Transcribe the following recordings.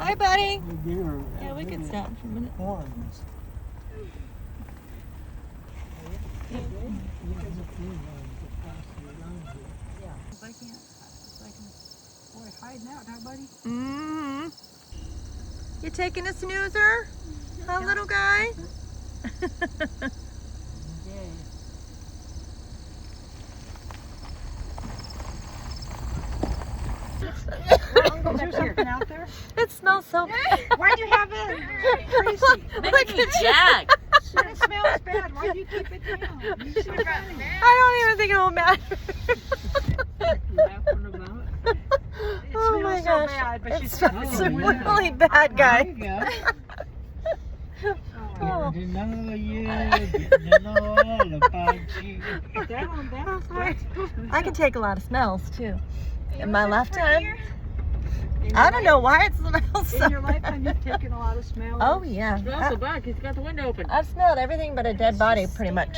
Hi, buddy. Deer, Yeah, we can stop for a minute. horns. There's a few ones across the road here. Yeah. If I can't, boy, hiding out, huh, buddy? Mm-hmm. You taking a snoozer? Huh, little guy? Is there something out there? It smells so Why'd you have it? Crazy. Look at Jack. It smells bad. Why'd you keep it down? You should have gotten it. I don't even think it will matter. Laughing about it. It Oh smells my so gosh. bad, but It she's smells got it. really bad, guy. Oh. You know you didn't know all about you. I can take a lot of smells too. In my lifetime. I don't know why it smells so In your bad. lifetime, you've taken a lot of smells. Oh yeah. Smells so bad. He's got the window open. I've smelled everything but a dead body pretty much.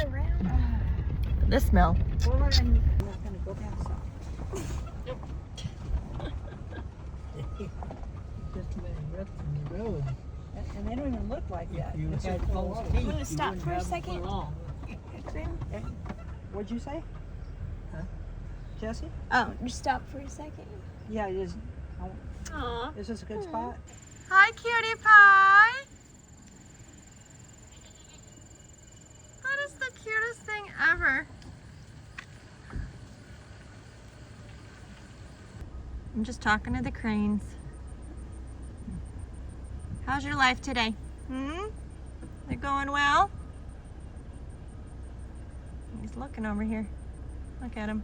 This smell. Well, I'm not gonna go down south. Just made rips in the road. And they don't even look like that. You It's had just false full teeth. of- Want to stop for a second? What'd you say? Huh? Jesse? Oh, just stop for a second. Yeah, it is. Aw. Is this a good spot? Hi, cutie pie. That is the cutest thing ever. I'm just talking to the cranes. How's your life today? They're going well? He's looking over here. Look at him.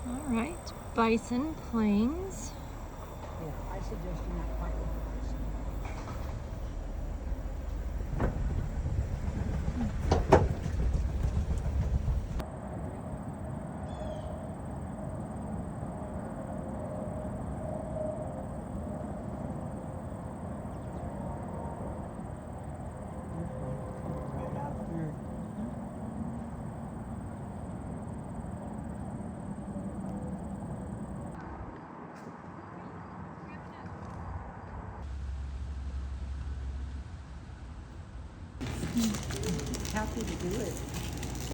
All right, Bison Plains. Yeah, I suggest you not fight with this. Right out there. Happy to do it.